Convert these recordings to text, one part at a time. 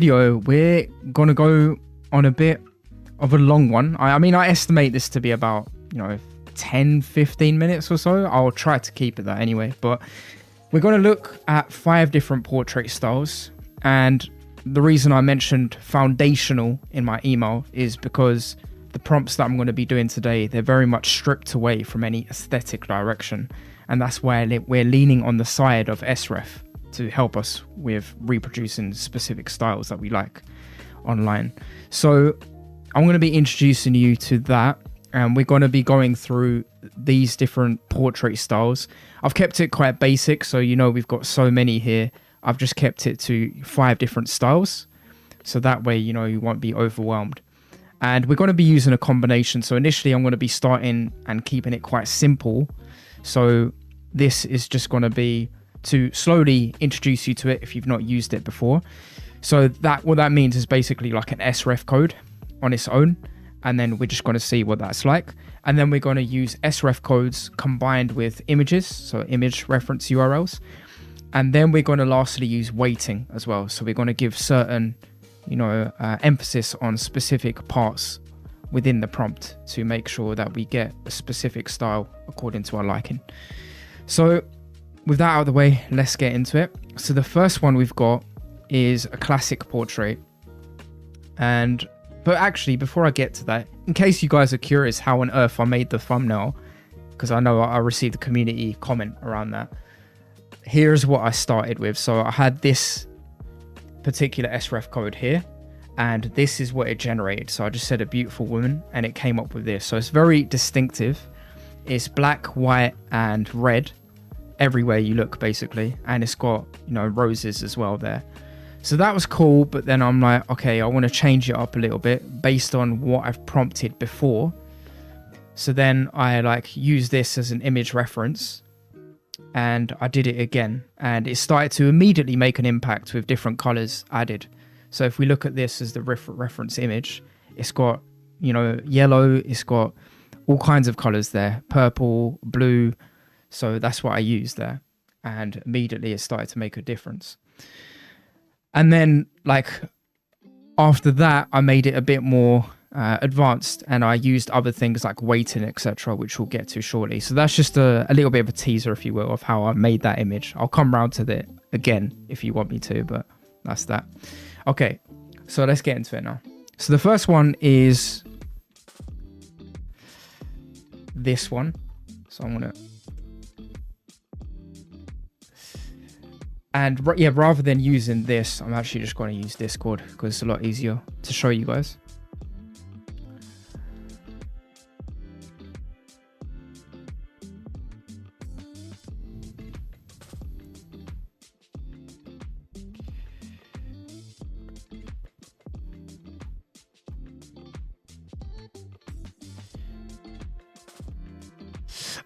Video, we're gonna go on a bit of a long one. I mean, I estimate this to be about, 10-15 minutes or so. I'll try to keep it that anyway, but we're going to look at 5 different portrait styles. And the reason I mentioned foundational in my email is because the prompts that I'm going to be doing today, they're very much stripped away from any aesthetic direction, and that's why we're leaning on the side of SREF to help us with reproducing specific styles that we like online. So I'm going to be introducing you to that, and we're going to be going through these different portrait styles. I've kept it quite basic, so we've got so many here. I've just kept it to 5 different styles, so that way you won't be overwhelmed. And we're going to be using a combination. So initially I'm going to be starting and keeping it quite simple. So this is just going to be to slowly introduce you to it if you've not used it before. So what that means is basically like an SREF code on its own, and then we're just going to see what that's like. And then we're going to use SREF codes combined with images, so image reference URLs. And then we're going to lastly use weighting as well. So we're going to give certain emphasis on specific parts within the prompt to make sure that we get a specific style according to our liking. So with that out of the way, let's get into it. So the first one we've got is a classic portrait. But actually, before I get to that, in case you guys are curious how on earth I made the thumbnail, because I know I received a community comment around that, here's what I started with. So I had this particular SREF code here, and this is what it generated. So I just said a beautiful woman, and it came up with this. So it's very distinctive. It's black, white, and red everywhere you look, basically, and it's got roses as well there. So that was cool, but then I'm like, okay, I want to change it up a little bit based on what I've prompted before. So then I use this as an image reference, and I did it again, and it started to immediately make an impact with different colors added. So if we look at this as the reference image, it's got yellow, it's got all kinds of colors there, purple, blue. So that's what I used there, and immediately it started to make a difference. And then after that, I made it a bit more advanced, and I used other things like weighting, etc., which we'll get to shortly. So that's just a little bit of a teaser, if you will, of how I made that image. I'll come round to that again if you want me to, but that's that. Okay, so let's get into it now. So the first one is this one. So I'm gonna, and yeah, rather than using this, I'm actually just going to use Discord because it's a lot easier to show you guys.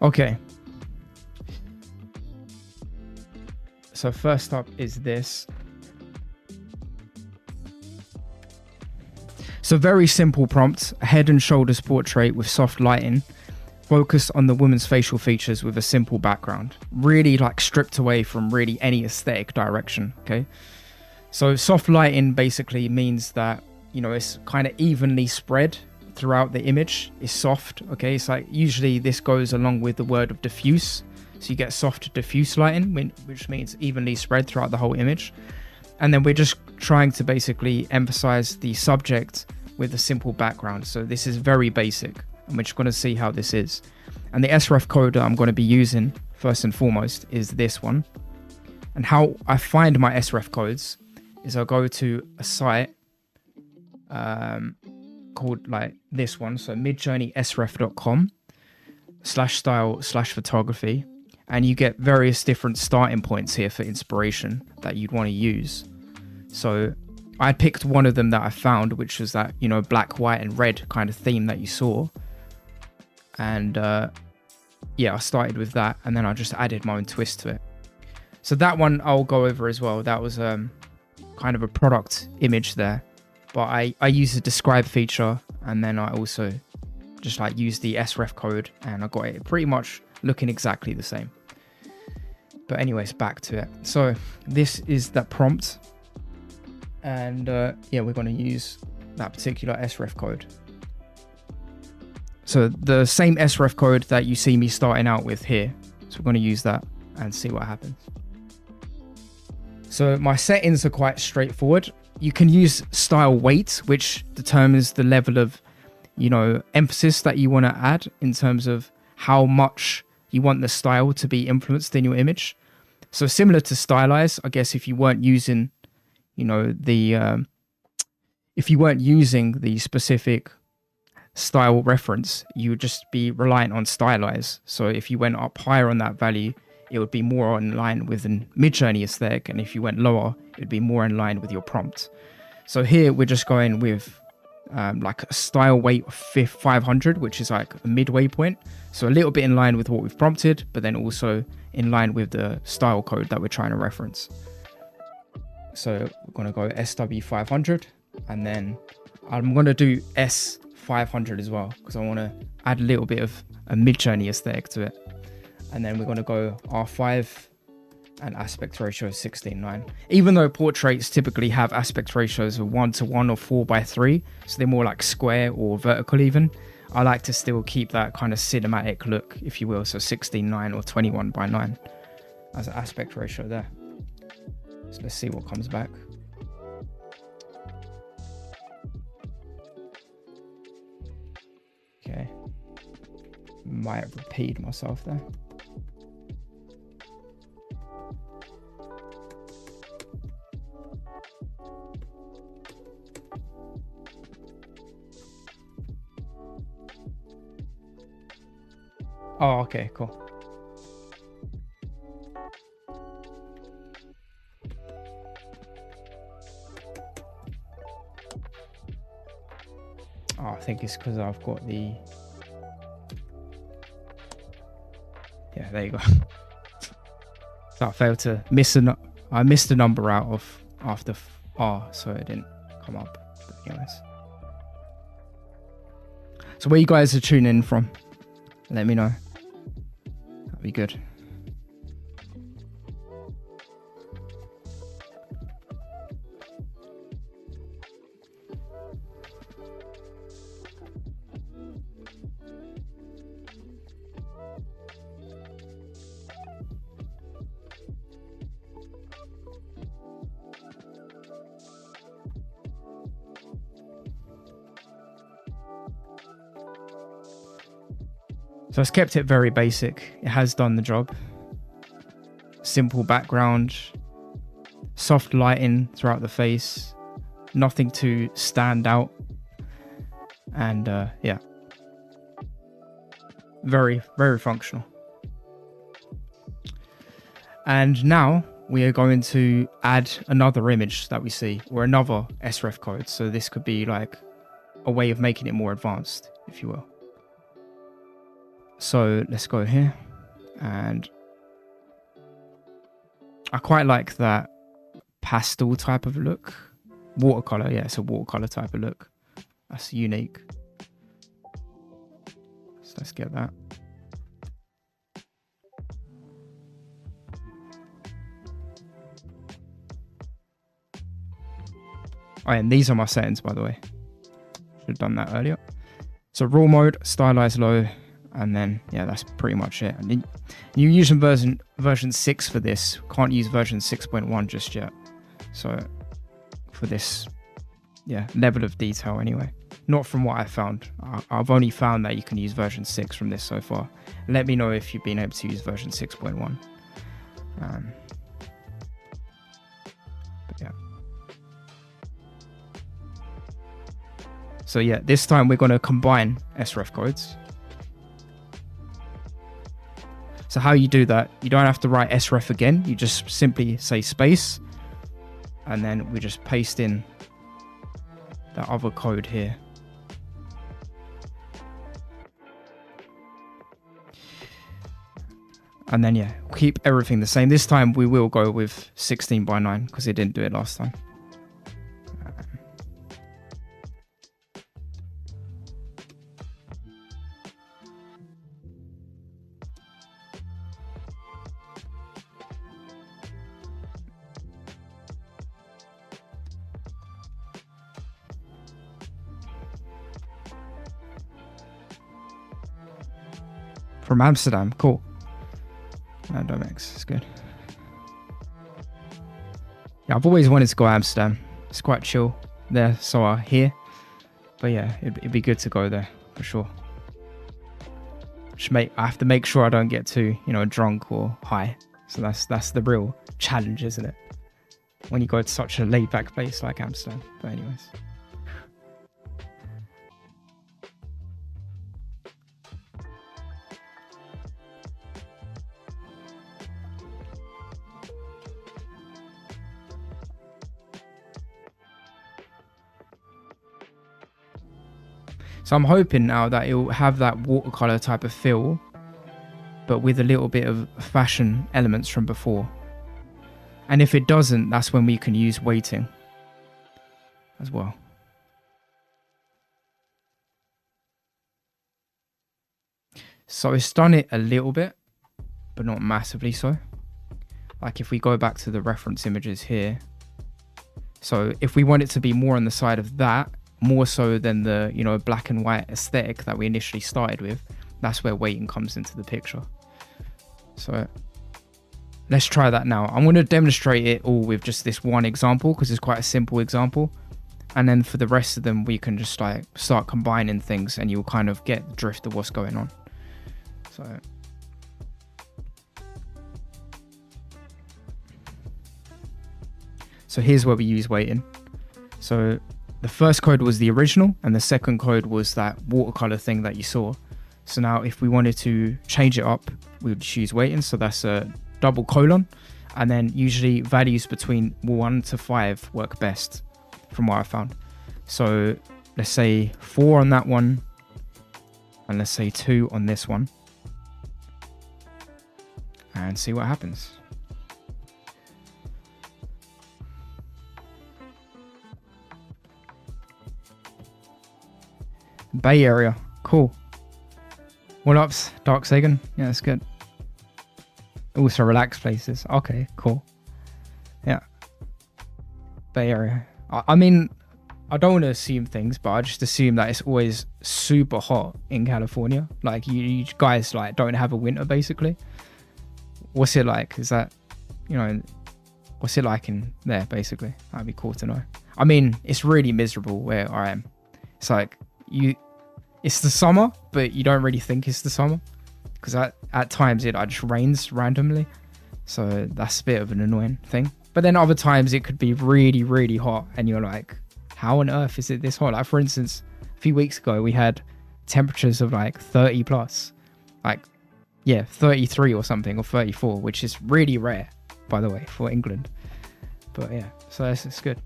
Okay. So first up is this. So very simple prompt, a head and shoulders portrait with soft lighting, focus on the woman's facial features with a simple background. Really stripped away from really any aesthetic direction, okay? So soft lighting basically means that, it's kind of evenly spread throughout the image. It's soft, okay? It's usually this goes along with the word of diffuse. So you get soft diffuse lighting, which means evenly spread throughout the whole image. And then we're just trying to basically emphasize the subject with a simple background. So this is very basic, and we're just going to see how this is. And the SREF code that I'm going to be using first and foremost is this one. And how I find my SREF codes is I'll go to a site called this one. So midjourneysref.com/style/photography. And you get various different starting points here for inspiration that you'd want to use. So I picked one of them that I found, which was that, black, white, and red kind of theme that you saw. And yeah, I started with that, and then I just added my own twist to it. So that one I'll go over as well. That was kind of a product image there. But I used the describe feature, and then I also just used the SREF code, and I got it pretty much looking exactly the same. But anyways, back to it. So this is that prompt. And yeah, we're going to use that particular SREF code. So the same SREF code that you see me starting out with here. So we're going to use that and see what happens. So my settings are quite straightforward. You can use style weight, which determines the level of, you know, emphasis that you want to add in terms of how much you want the style to be influenced in your image. So similar to stylize, I guess if you weren't using, you know, the specific style reference, you would just be reliant on stylize. So if you went up higher on that value, it would be more in line with an Midjourney aesthetic, and if you went lower, it would be more in line with your prompt. So here we're just going with like a style weight of 500, which is like a midway point. So a little bit in line with what we've prompted, but then also in line with the style code that we're trying to reference. So we're going to go SW500, and then I'm going to do S500 as well, because I want to add a little bit of a Midjourney aesthetic to it. And then we're going to go R5 and aspect ratio 16:9. Even though portraits typically have aspect ratios of 1:1 or 4:3, so they're more like square or vertical even, I like to still keep that kind of cinematic look, if you will. So 16:9 or 21:9 as an aspect ratio there. So let's see what comes back. Okay. Might have repeated myself there. Oh, okay, cool. Oh, I think it's because I've got the... Yeah, there you go. So I failed to miss I missed a number out of after R, so it didn't come up. But anyways. So where you guys are tuning in from, let me know. That'd be good. So I've kept it very basic. It has done the job. Simple background, soft lighting throughout the face, nothing to stand out. And yeah, very, very functional. And now we are going to add another image that we see, or another SREF code. So this could be like a way of making it more advanced, if you will. So let's go here, and I quite like that pastel type of look. Watercolor, yeah, it's a watercolor type of look. That's unique. So let's get that. Oh, and these are my settings, by the way. Should have done that earlier. So raw mode, stylize low. And then, yeah, that's pretty much it. And you're using version 6 for this. Can't use version 6.1 just yet. So for this, yeah, level of detail anyway. Not from what I found. I've only found that you can use version 6 from this so far. Let me know if you've been able to use version 6.1. But yeah. So yeah, this time we're going to combine SREF codes. So how you do that, you don't have to write SREF again. You just simply say space, and then we just paste in that other code here. And then, yeah, keep everything the same. This time we will go with 16:9 because it didn't do it last time. From Amsterdam. Cool. Domex. It's good. Yeah, I've always wanted to go to Amsterdam. It's quite chill there, so I hear. But yeah, it'd be good to go there for sure. I have to make sure I don't get too, drunk or high. So that's the real challenge, isn't it? When you go to such a laid-back place like Amsterdam. But anyways. So I'm hoping now that it'll have that watercolor type of feel, but with a little bit of fashion elements from before. And if it doesn't, that's when we can use weighting as well. So it's done it a little bit, but not massively so. Like if we go back to the reference images here. So if we want it to be more on the side of that, more so than the, black and white aesthetic that we initially started with, that's where weighting comes into the picture. So let's try that now. I'm going to demonstrate it all with just this one example because it's quite a simple example. And then for the rest of them, we can just like start combining things and you'll kind of get the drift of what's going on. So here's where we use weighting. So the first code was the original and the second code was that watercolor thing that you saw. So now if we wanted to change it up, we would choose weighting. So that's a double colon. And then usually values between 1 to 5 work best from what I found. So let's say 4 on that one. And let's say 2 on this one. And see what happens. Bay Area, cool. What ups, Dark Sagan? Yeah, that's good. Also relaxed places. Okay, cool. Yeah. Bay Area. I mean, I don't want to assume things, but I just assume that it's always super hot in California. Like you guys like don't have a winter basically. What's it like? Is that, what's it like in there basically? That'd be cool to know. I mean, it's really miserable where I am. It's like it's the summer, but you don't really think it's the summer because at times it just rains randomly. So that's a bit of an annoying thing. But then other times it could be really, really hot and you're like, how on earth is it this hot? Like for instance, a few weeks ago, we had temperatures of like 30 plus, like, yeah, 33 or something or 34, which is really rare, by the way, for England. But yeah, so it's good.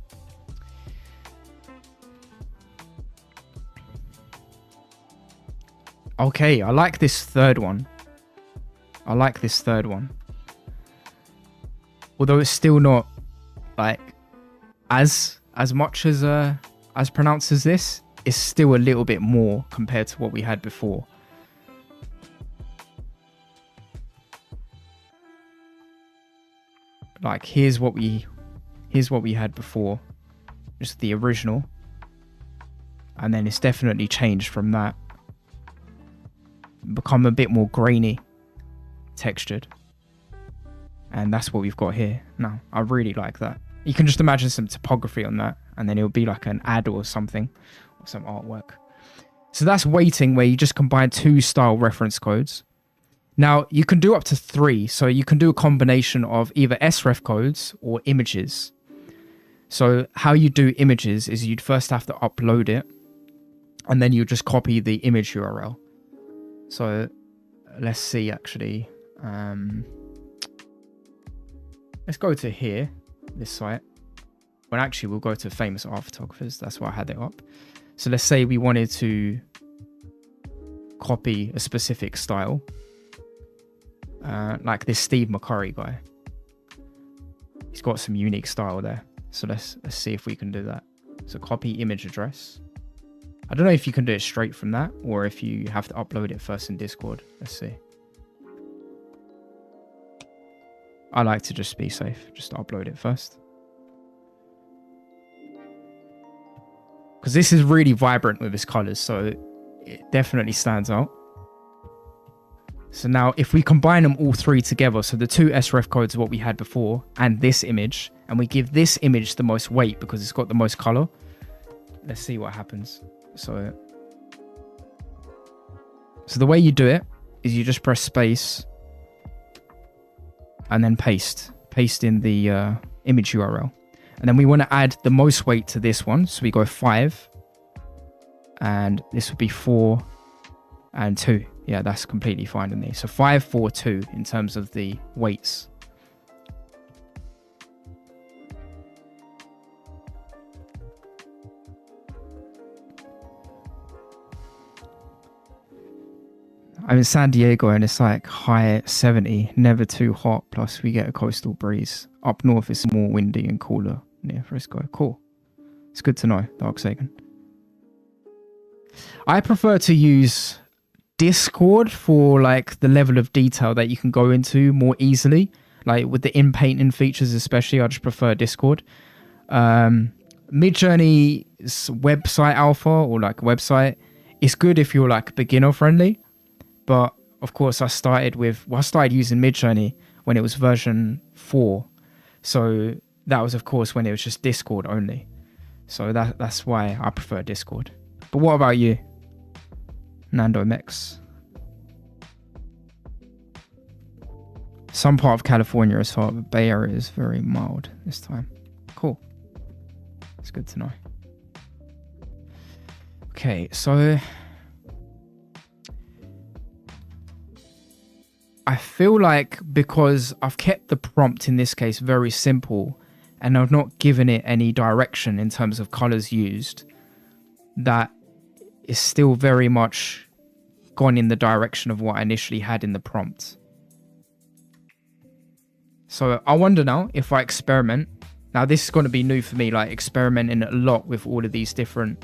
Okay, I like this third one. Although it's still not like as much as pronounced as this, it's still a little bit more compared to what we had before. Like here's what we had before, just the original, and then it's definitely changed from that. Become a bit more grainy, textured, and that's what we've got here now. I really like that. You can just imagine some typography on that, and then it'll be like an ad or something, or some artwork. So that's weighting, where you just combine 2 style reference codes. Now you can do up to 3, so you can do a combination of either SREF codes or images. So how you do images is you'd first have to upload it, and then you just copy the image URL. So let's see, actually, let's go to here, this site. Well, actually, we'll go to famous art photographers. That's why I had it up. So let's say we wanted to copy a specific style, like this Steve McCurry guy. He's got some unique style there. So let's see if we can do that. So copy image address. I don't know if you can do it straight from that or if you have to upload it first in Discord. Let's see. I like to just be safe, just upload it first. Because this is really vibrant with its colors, so it definitely stands out. So now if we combine them all three together, so the two SREF codes are what we had before and this image, and we give this image the most weight because it's got the most color, let's see what happens. So the way you do it is you just press space and then paste in the image URL. And then we want to add the most weight to this one. So we go 5 and this would be 4 and 2. Yeah, that's completely fine with me. So 5, 4, 2 in terms of the weights. I'm in San Diego and it's like high 70, never too hot. Plus we get a coastal breeze. Up north it's more windy and cooler near Frisco. Cool. It's good to know, Darksagan. I prefer to use Discord for like the level of detail that you can go into more easily. Like with the in-painting features especially, I just prefer Discord. Midjourney's website alpha or like website is good if you're like beginner friendly. But of course I started using Midjourney when it was version 4. So that was of course when it was just Discord only. So that's why I prefer Discord. But what about you, Nando Mex? Some part of California is hot, but Bay Area is very mild this time. Cool. It's good to know. Okay, so I feel like because I've kept the prompt in this case very simple and I've not given it any direction in terms of colors used, that is still very much gone in the direction of what I initially had in the prompt. So I wonder now if I experiment. Now this is going to be new for me, like experimenting a lot with all of these different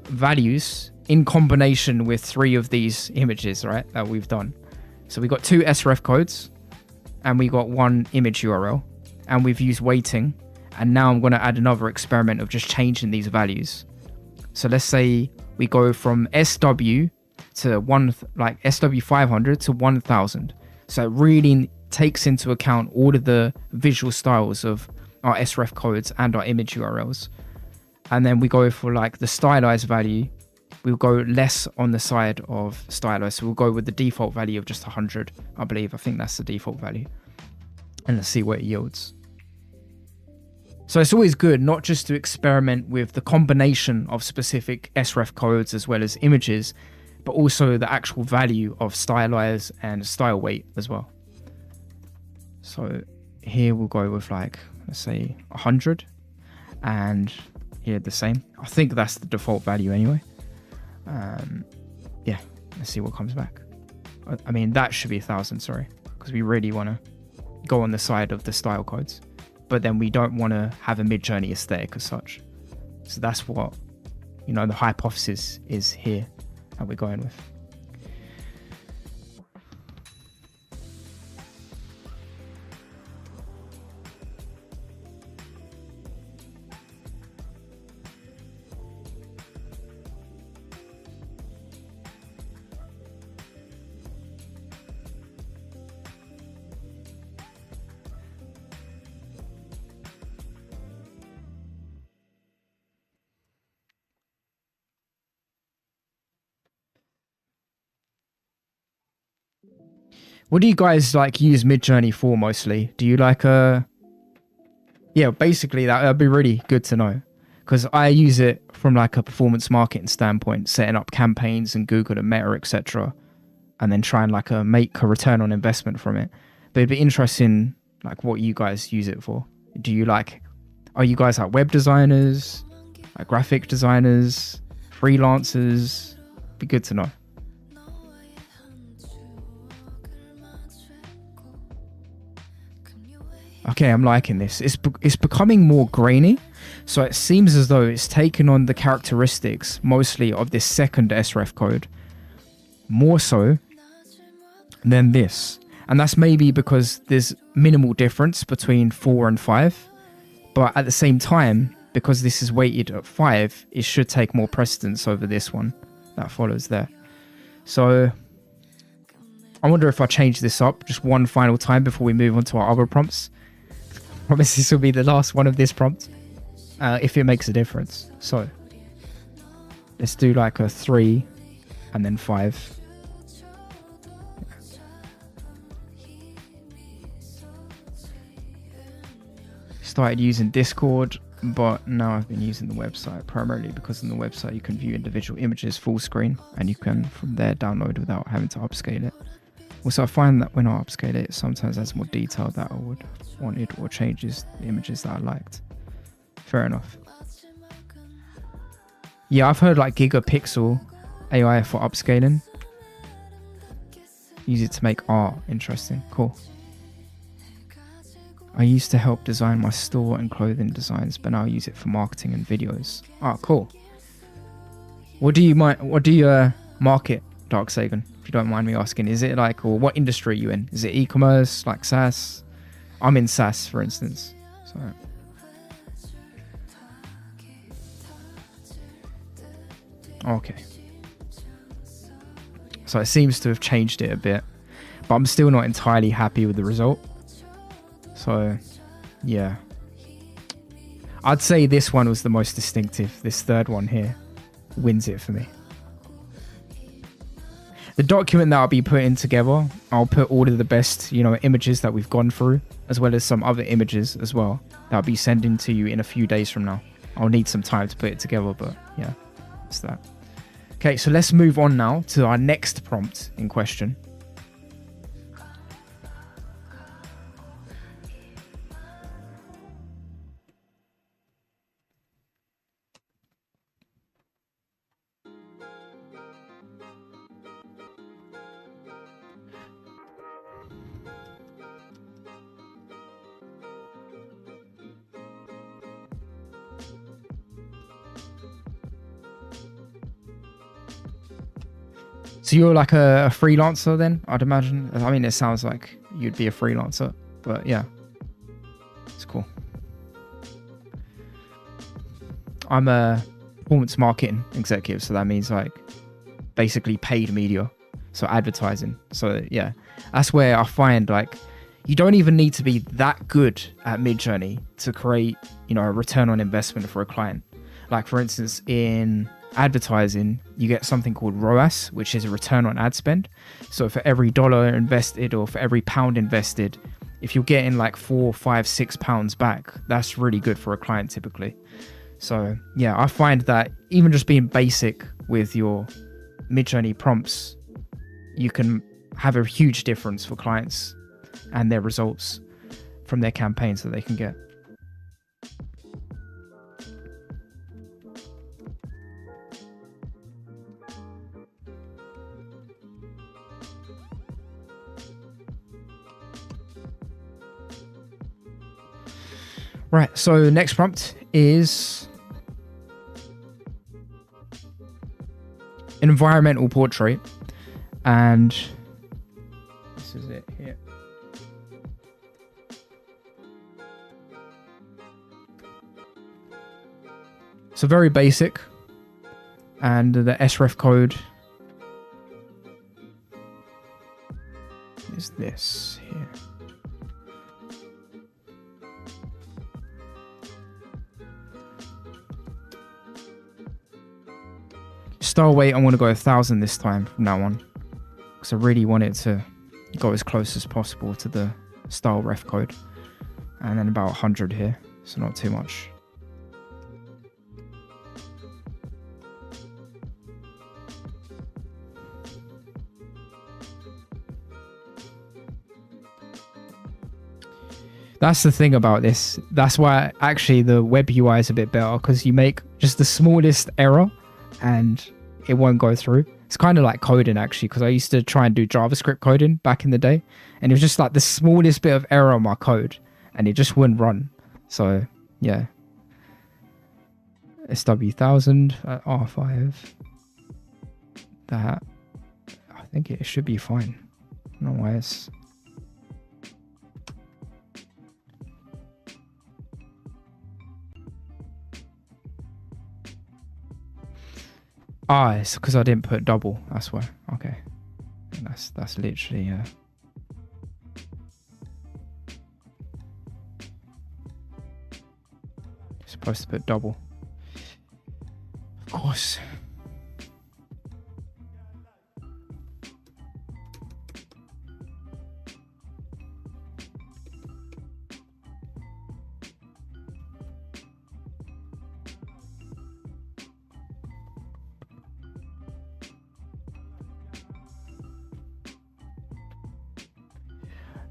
values in combination with 3 of these images, right, that we've done. So we got 2 SREF codes and we got 1 image URL and we've used weighting. And now I'm going to add another experiment of just changing these values. So let's say we go from SW to SW 500 to 1000. So it really takes into account all of the visual styles of our SREF codes and our image URLs. And then we go for like the stylized value. We'll go less on the side of stylized. So we'll go with the default value of just 100, I believe. I think that's the default value. And let's see what it yields. So it's always good not just to experiment with the combination of specific SREF codes as well as images, but also the actual value of stylized and style weight as well. So here we'll go with like, let's say 100 and here the same. I think that's the default value anyway. Yeah, let's see what comes back. I mean, that should be 1000, sorry, because we really want to go on the side of the style codes, but then we don't want to have a Midjourney aesthetic as such. So that's what, the hypothesis is here that we're going with. What do you guys use Midjourney for mostly? Do you basically that'd be really good to know, because I use it from a performance marketing standpoint, setting up campaigns in Google and Meta, etc., and then try and make a return on investment from it. But it'd be interesting what you guys use it for. Do you are you guys web designers, graphic designers, freelancers? Be good to know. Okay, I'm liking this. It's becoming more grainy, so it seems as though it's taken on the characteristics mostly of this second SREF code, more so than this. And that's maybe because there's minimal difference between 4 and 5, but at the same time, because this is weighted at 5, it should take more precedence over this one that follows there. So I wonder if I change this up just one final time before we move on to our other prompts. I promise this will be the last one of this prompt, if it makes a difference. So let's do like a 3 and then 5. Started using Discord, but now I've been using the website primarily because on the website you can view individual images full screen and you can from there download without having to upscale it. Also, I find that when I upscale it, sometimes has more detail that I would wanted or changes the images that I liked. Fair enough. Yeah, I've heard like gigapixel AI for upscaling. Use it to make art. Interesting. Cool. I used to help design my store and clothing designs, but now I use it for marketing and videos. Ah, cool. What do you market, Dark Sagan? If you don't mind me asking, is it like, or what industry are you in? Is it e-commerce, like SaaS? I'm in SaaS, for instance. So. Okay. So it seems to have changed it a bit, but I'm still not entirely happy with the result. So, yeah. I'd say this one was the most distinctive. This third one here wins it for me. The document that I'll be putting together, I'll put all of the best, images that we've gone through, as well as some other images as well that I'll be sending to you in a few days from now. I'll need some time to put it together, but yeah, it's that. Okay, so let's move on now to our next prompt in question. So you're like a freelancer then, I'd imagine. I mean, it sounds like you'd be a freelancer, but yeah, it's cool. I'm a performance marketing executive, so that means like basically paid media, so advertising. So yeah, that's where I find like you don't even need to be that good at Midjourney to create, a return on investment for a client. Like for instance, in advertising, you get something called ROAS, which is a return on ad spend. So for every dollar invested or for every pound invested, if you're getting like 4, 5, 6 pounds back, that's really good for a client typically. So yeah, I find that even just being basic with your Midjourney prompts, you can have a huge difference for clients and their results from their campaigns that they can get. Right, so next prompt is an environmental portrait, and this is it here. So very basic, and the SREF code is this here. Style weight, I want to go 1,000 this time from now on, because I really want it to go as close as possible to the style ref code, and then about 100 here, so not too much. That's the thing about this. That's why actually the web UI is a bit better, because you make just the smallest error and it won't go through. It's kind of like coding actually, because I used to try and do JavaScript coding back in the day, and it was just like the smallest bit of error on my code and it just wouldn't run. So yeah, SW1000 at R5, that I think it should be fine. I don't know why it's it's because I didn't put double, that's why. Okay, That's literally supposed to put double. Of course.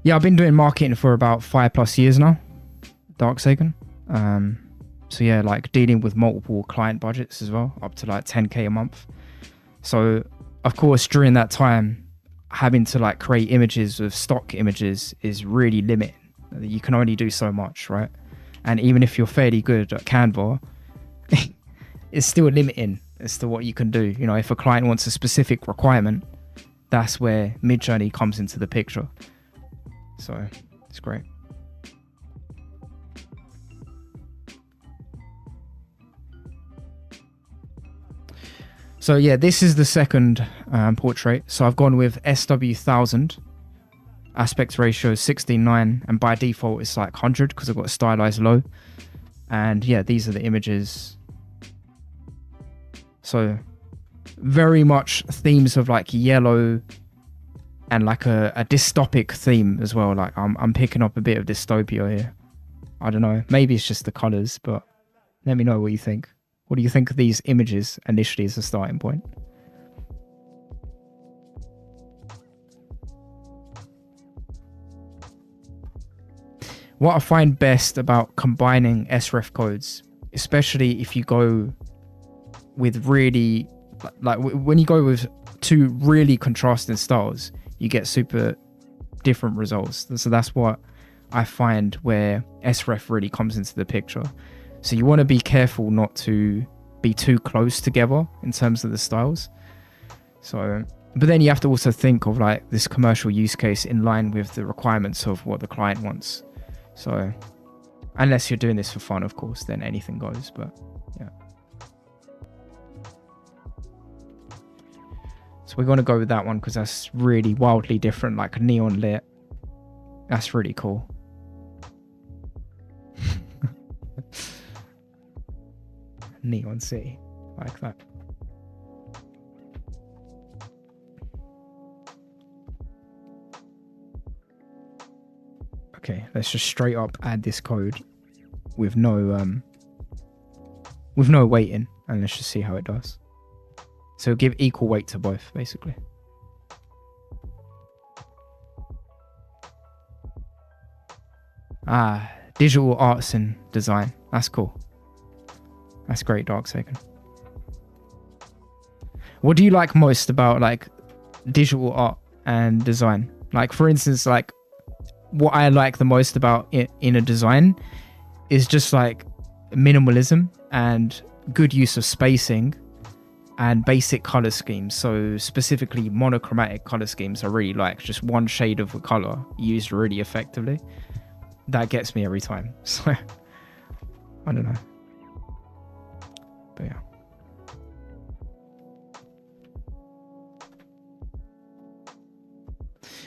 Yeah, I've been doing marketing for about 5+ years now, Darksagan. So yeah, like dealing with multiple client budgets as well, up to like 10k a month. So of course, during that time, having to like create images with stock images is really limiting. You can only do so much, right? And even if you're fairly good at Canva, it's still limiting as to what you can do. You know, if a client wants a specific requirement, that's where Midjourney comes into the picture. So it's great. So yeah, this is the second portrait. So I've gone with SW1000, aspect ratio 16:9, and by default it's like 100 because I've got a stylized low. And yeah, these are the images. So very much themes of like yellow and like a dystopic theme as well. Like I'm picking up a bit of dystopia here. I don't know, maybe it's just the colors, but let me know what you think. What do you think of these images initially as a starting point? What I find best about combining SREF codes, especially if you go with really, like when you go with two really contrasting styles, you get super different results. So that's what I find where SREF really comes into the picture. So you want to be careful not to be too close together in terms of the styles. So, but then you have to also think of like this commercial use case in line with the requirements of what the client wants. So, unless you're doing this for fun, of course, then anything goes. But yeah. So we're going to go with that one because that's really wildly different, like neon lit. That's really cool. Neon City, like that. Okay, let's just straight up add this code with no weighting, and let's just see how it does. So give equal weight to both, basically. Digital arts and design. That's cool. That's great, Darksagan. What do you like most about like digital art and design? Like for instance, like what I like the most about it in a design is just like minimalism and good use of spacing and basic color schemes. So specifically monochromatic color schemes I really like. Just one shade of a color used really effectively. That gets me every time. So I don't know. But yeah.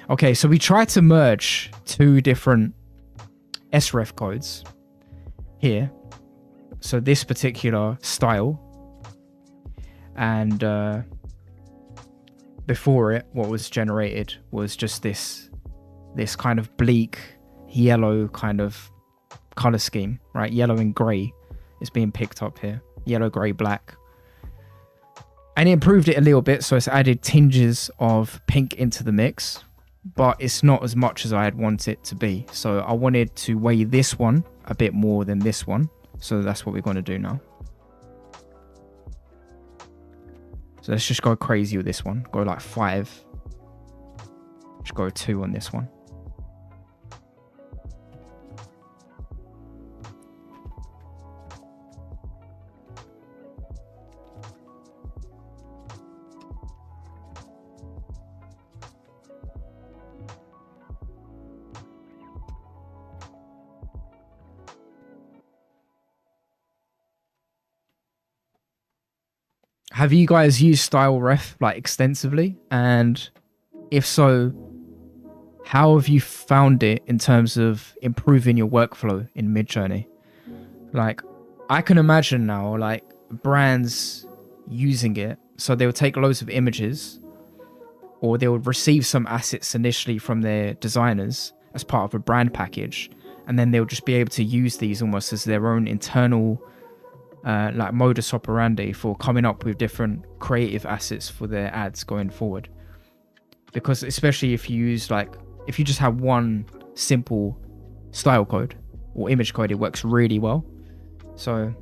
Okay, so we tried to merge two different SREF codes here. So this particular style and before it, what was generated was just this kind of bleak yellow kind of color scheme, right? Yellow and gray is being picked up here. Yellow, grey, black. And it improved it a little bit, so it's added tinges of pink into the mix, but it's not as much as I had wanted it to be. So I wanted to weigh this one a bit more than this one. So that's what we're going to do now. So let's just go crazy with this one. Go like 5. Just go 2 on this one. Have you guys used StyleRef like extensively? And If so, how have you found it in terms of improving your workflow in Midjourney? Like, I can imagine now, like, brands using it. So they'll take loads of images, or they'll receive some assets initially from their designers as part of a brand package, and then they'll just be able to use these almost as their own internal like modus operandi for coming up with different creative assets for their ads going forward. Because especially if you use, like, if you just have one simple style code or image code, it works really well. So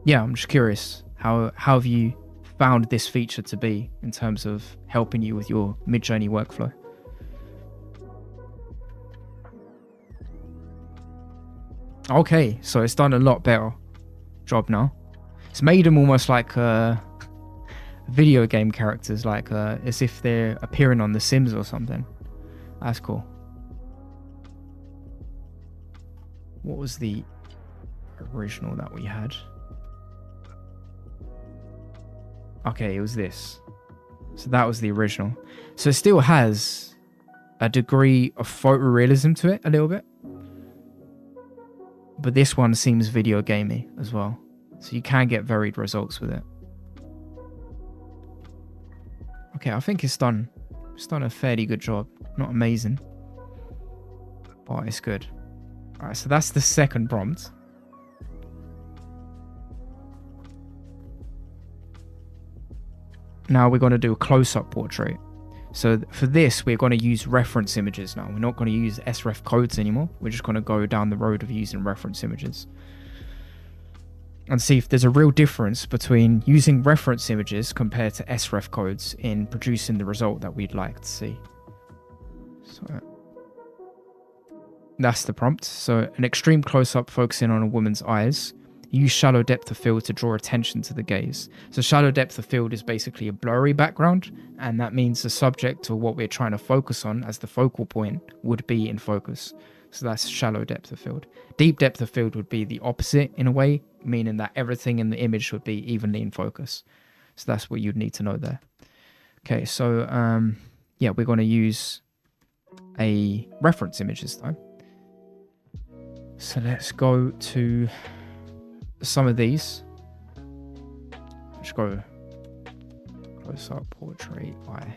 yeah, I'm just curious, how have you found this feature to be in terms of helping you with your Midjourney workflow? Okay, so it's done a lot better job now. It's made them almost like video game characters, like as if they're appearing on The Sims or something. That's cool. What was the original that we had? Okay, it was this. So that was the original. So it still has a degree of photorealism to it, a little bit. But this one seems video gamey as well. So you can get varied results with it. Okay, I think it's done a fairly good job. Not amazing, but it's good. All right, so that's the second prompt. Now we're going to do a close-up portrait. So for this, we're going to use reference images now. We're not going to use SREF codes anymore. We're just going to go down the road of using reference images and see if there's a real difference between using reference images compared to SREF codes in producing the result that we'd like to see. So that's the prompt. So an extreme close-up focusing on a woman's eyes. Use shallow depth of field to draw attention to the gaze. So shallow depth of field is basically a blurry background, and that means the subject or what we're trying to focus on as the focal point would be in focus. So that's shallow depth of field. Deep depth of field would be the opposite in a way, meaning that everything in the image would be evenly in focus. So that's what you'd need to know there. Okay, so yeah, we're going to use a reference image this time. So let's go to some of these. Let's go close up portrait eye.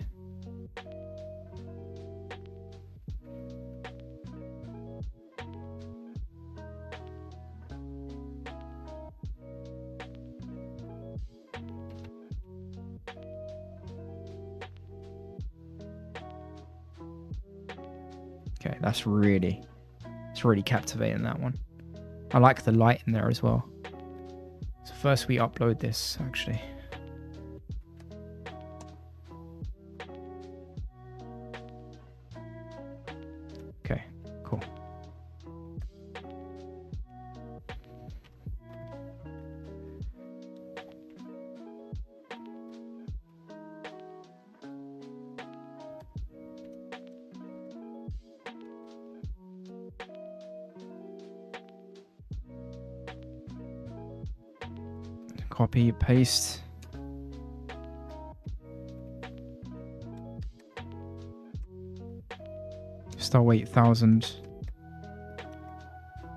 Okay, it's really captivating, that one. I like the light in there as well. So first we upload this, actually. Okay, cool. Copy, paste. Star 8000.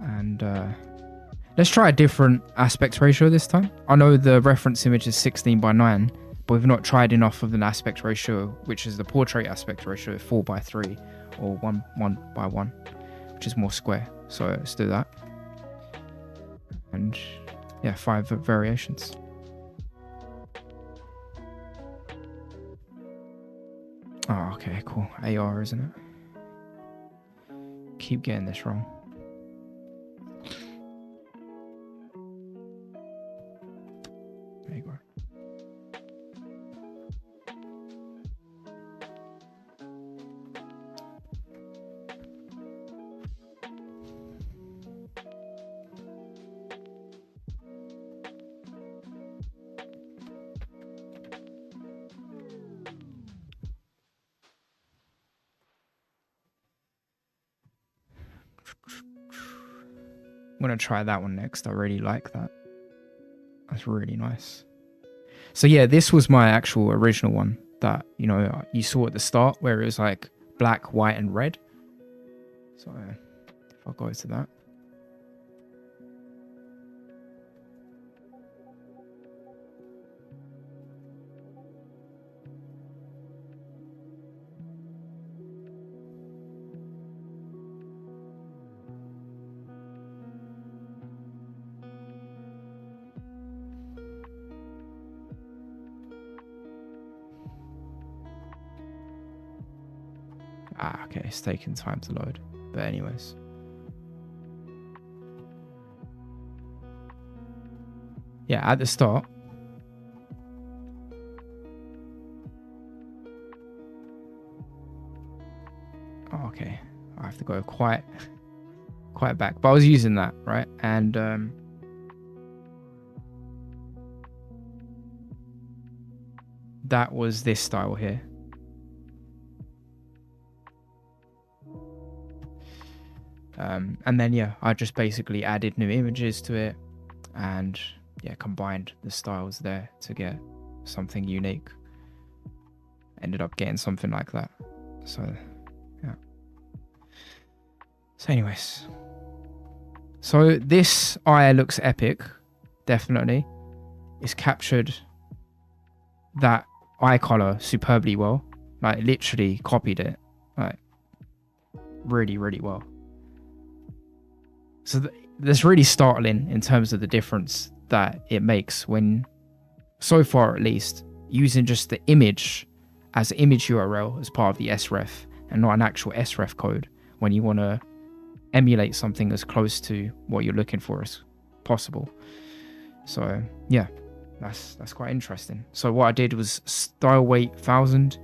And let's try a different aspect ratio this time. I know the reference image is 16:9, but we've not tried enough of an aspect ratio, which is the portrait aspect ratio, 4:3 or 1:1, which is more square. So let's do that. And yeah, 5 variations. Oh, okay, cool. AR, isn't it? Keep getting this wrong. There you go. I'm going to try that one next. I really like that. That's really nice. So yeah, this was my actual original one that, you know, you saw at the start where it was like black, white, and red. So if I go to that. Okay, it's taking time to load. But anyways. Yeah, at the start. Oh, okay. I have to go quite back. But I was using that, right? And that was this style here. And then, yeah, I just basically added new images to it and, yeah, combined the styles there to get something unique. Ended up getting something like that. So, yeah. So, anyways. So, this eye looks epic. Definitely. It's captured that eye color superbly well. Like, literally copied it. Like, really, really well. So that's really startling in terms of the difference that it makes when, so far at least, using just the image as image URL as part of the SREF and not an actual SREF code when you want to emulate something as close to what you're looking for as possible. So yeah, that's quite interesting. So what I did was style weight 1000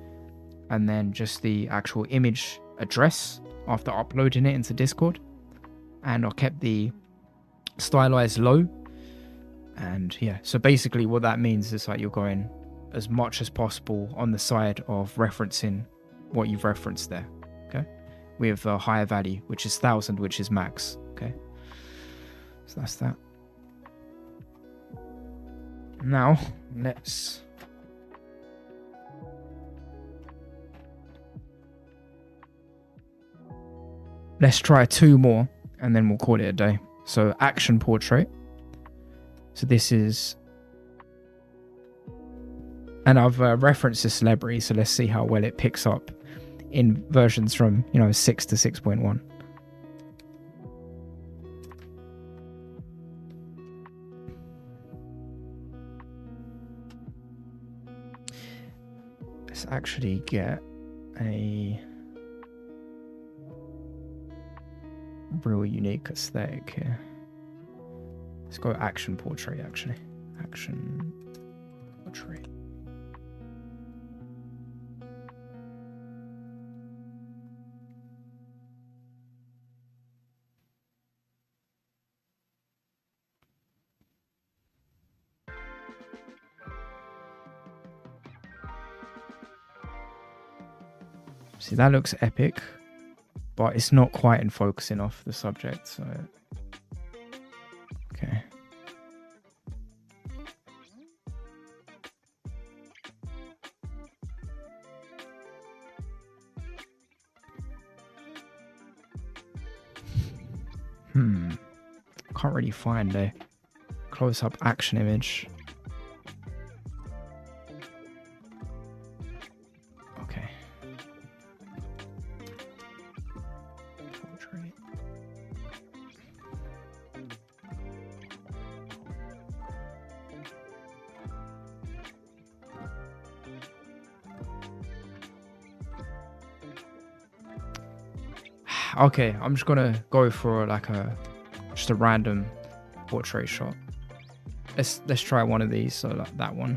and then just the actual image address after uploading it into Discord. And I kept the stylized low. And yeah, so basically what that means is like you're going as much as possible on the side of referencing what you've referenced there. Okay. With a higher value, which is 1000, which is max. Okay. So that's that. Now let's try 2 more. And then we'll call it a day. So action portrait. So this is, and I've referenced a celebrity. So let's see how well it picks up in versions from, 6 to 6.1. Let's actually get a real unique aesthetic here. Let's go action portrait actually. Action portrait. See, that looks epic. But it's not quite in focusing off the subject, so okay. Can't really find a close-up action image. Okay, I'm just gonna go for just a random portrait shot. Let's try one of these. So like that one.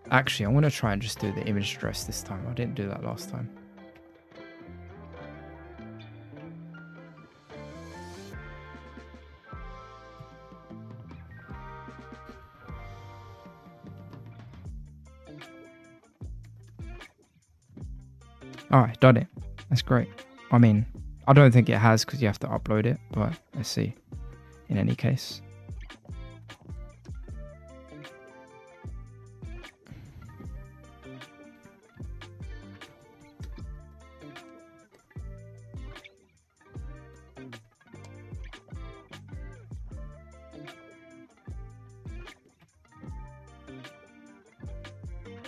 Actually, I want to try and just do the image address this time. I didn't do that last time. All right, done it. That's great. I mean, I don't think it has because you have to upload it, but let's see in any case.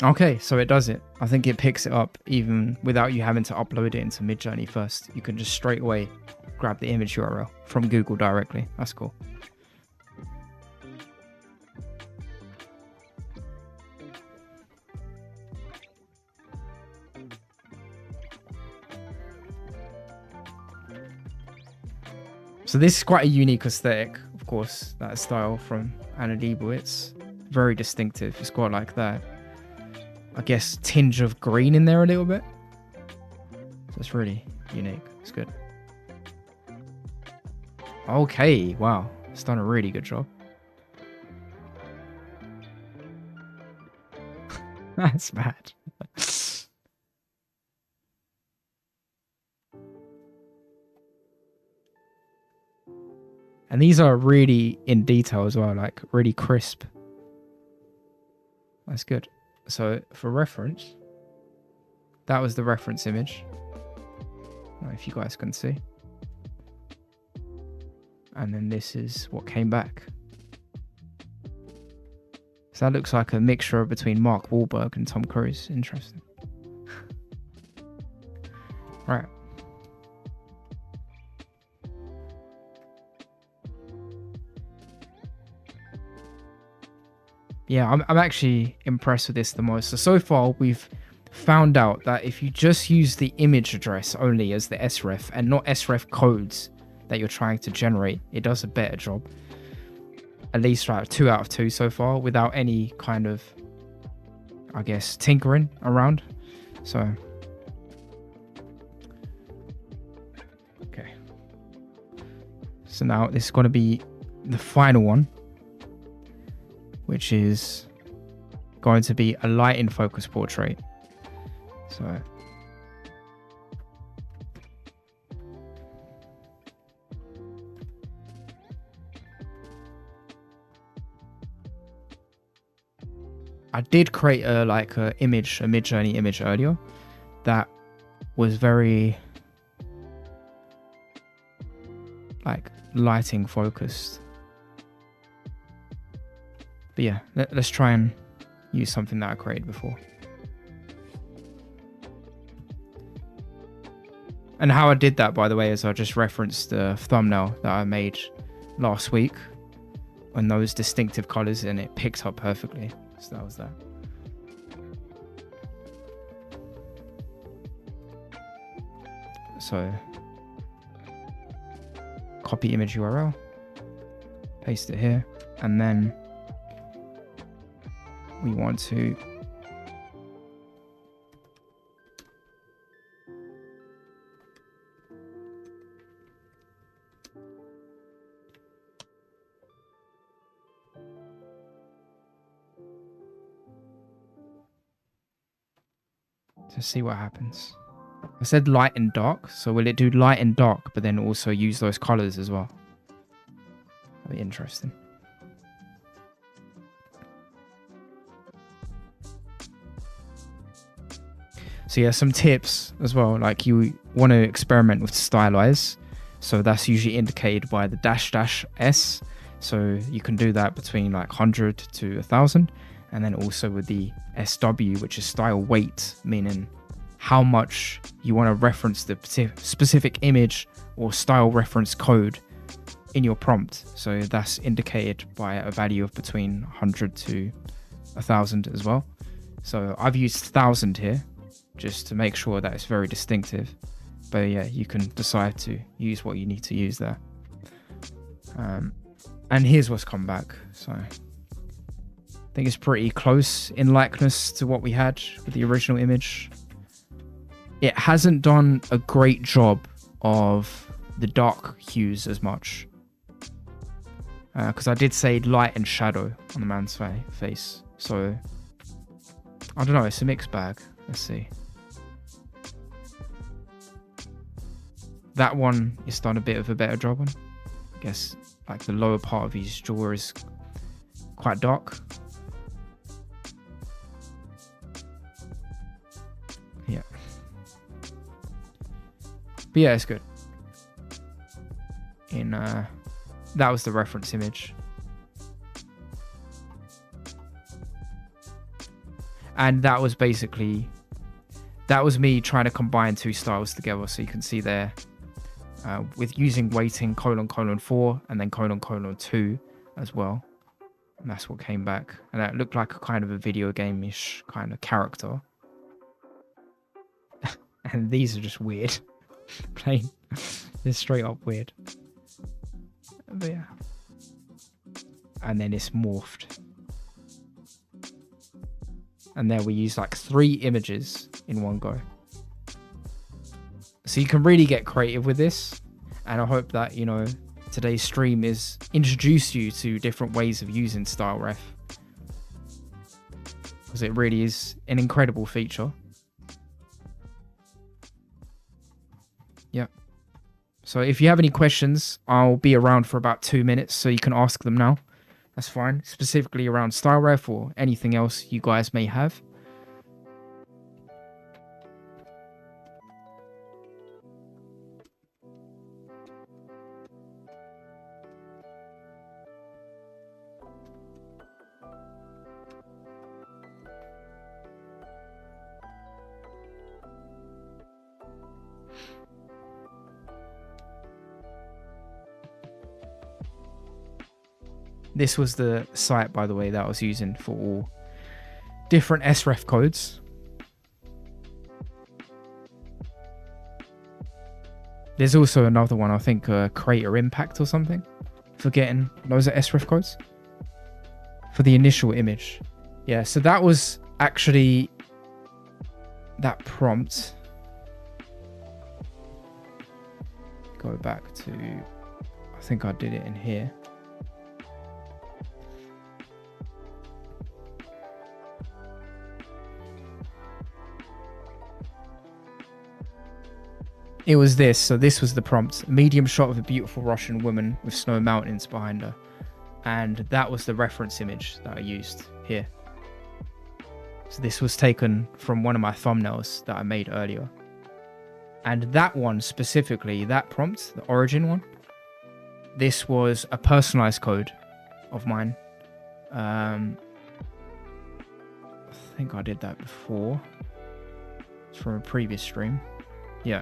Okay, so it does it. I think it picks it up even without you having to upload it into Midjourney first. You can just straight away grab the image URL from Google directly. That's cool. So this is quite a unique aesthetic, of course, that style from Anna Leibovitz. Very distinctive. It's got like that, I guess, tinge of green in there a little bit. So it's really unique. It's good. Okay, wow. It's done a really good job. That's bad. And these are really in detail as well, like really crisp. That's good. So for reference, that was the reference image. I don't know if you guys can see. And then this is what came back. So that looks like a mixture between Mark Wahlberg and Tom Cruise. Interesting. Right. Yeah, I'm actually impressed with this the most. So far, we've found out that if you just use the image address only as the SREF and not SREF codes that you're trying to generate, it does a better job. At least like 2 out of 2 so far, without any kind of, I guess, tinkering around. So, okay. So now this is going to be the final one, which is going to be a light in focus portrait. So I did create a Midjourney image earlier that was very like lighting focused. But yeah, let's try and use something that I created before. And how I did that, by the way, is I just referenced the thumbnail that I made last week on those distinctive colors, and it picked up perfectly. So that was that. So copy image URL, paste it here, and then we want to see what happens. I said light and dark, so will it do light and dark, but then also use those colors as well? That'll be interesting. So yeah, some tips as well, like you want to experiment with stylize. So that's usually indicated by the --s. So you can do that between like 100 to 1000. And then also with the SW, which is style weight, meaning how much you want to reference the specific image or style reference code in your prompt. So that's indicated by a value of between 100 to 1000 as well. So I've used 1000 here just to make sure that it's very distinctive. But yeah, you can decide to use what you need to use there. And here's what's come back. So I think it's pretty close in likeness to what we had with the original image. It hasn't done a great job of the dark hues as much. Because I did say light and shadow on the man's face. So, I don't know, it's a mixed bag. Let's see. that one is done a bit of a better job on. I guess like the lower part of his jaw is quite dark. Yeah. But yeah, it's good. That was the reference image. And that was basically, that was me trying to combine two styles together. So you can see there, with using weighting : 4 and then : 2 as well. And that's what came back. And that looked like a kind of a video game-ish kind of character. And these are just weird. Plain. They're straight up weird. But yeah. And then it's morphed. And there we use like 3 images in one go. So you can really get creative with this. And I hope that, you know, today's stream is introduced you to different ways of using SREF. Because it really is an incredible feature. Yep. So if you have any questions, I'll be around for about 2 minutes, so you can ask them now. That's fine. Specifically around SREF or anything else you guys may have. This was the site, by the way, that I was using for all different SREF codes. There's also another one, I think, Creator Impact or something, for getting those are SREF codes for the initial image. Yeah, so that was actually that prompt. Go back to, I think I did it in here. It was this, so this was the prompt. Medium shot of a beautiful Russian woman with snow mountains behind her. And that was the reference image that I used here. So this was taken from one of my thumbnails that I made earlier. And that one specifically, that prompt, the origin one, this was a personalized code of mine. I think I did that before. It's from a previous stream. Yeah.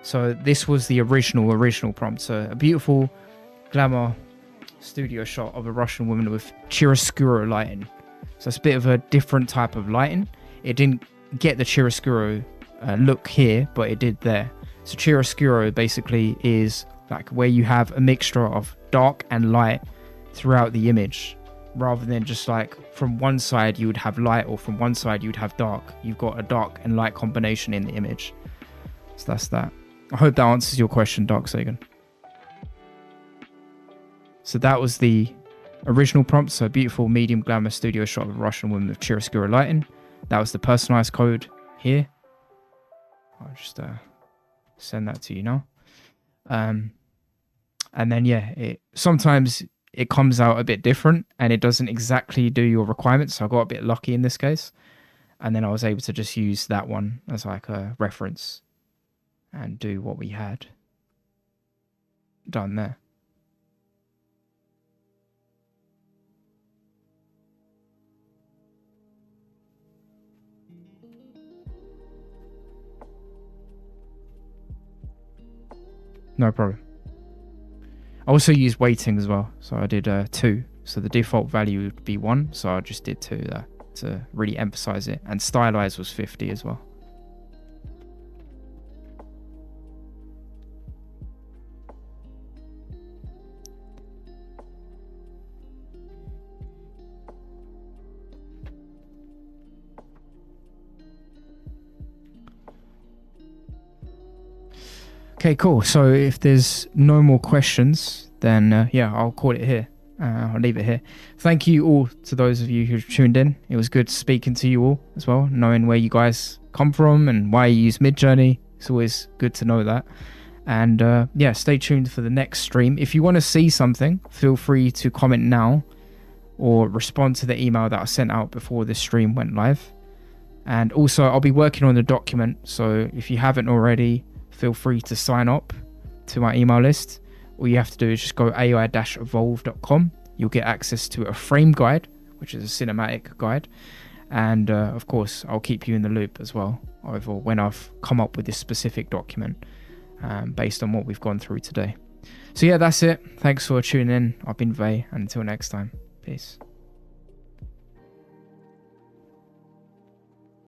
So this was the original prompt. So a beautiful glamour studio shot of a Russian woman with chiaroscuro lighting. So it's a bit of a different type of lighting. It didn't get the chiaroscuro look here, but it did there. So chiaroscuro basically is like where you have a mixture of dark and light throughout the image, rather than just like from one side you would have light or from one side you would have dark. You've got a dark and light combination in the image. So that's that. I hope that answers your question, Dark Sagan. So that was the original prompt. So beautiful medium glamour studio shot of a Russian woman with chiaroscuro lighting. That was the personalized code here. I'll just send that to you now. And then yeah, sometimes it comes out a bit different and it doesn't exactly do your requirements. So I got a bit lucky in this case. And then I was able to just use that one as like a reference and do what we had done there. No problem. I also used weighting as well. So I did 2. So the default value would be 1. So I just did 2 there to really emphasize it. And stylize was 50 as well. Okay, cool. So if there's no more questions, then yeah, I'll call it here. I'll leave it here. Thank you all to those of you who tuned in. It was good speaking to you all as well, knowing where you guys come from and why you use Midjourney It's always good to know that. And yeah, stay tuned for the next stream. If you want to see something, feel free to comment now or respond to the email that I sent out before this stream went live. And also, I'll be working on the document, so if you haven't already, feel free to sign up to my email list. All you have to do is just go ai-evolve.com. You'll get access to a frame guide, which is a cinematic guide. And of course, I'll keep you in the loop as well over when I've come up with this specific document based on what we've gone through today. So yeah, that's it. Thanks for tuning in. I've been Vay, and until next time, peace.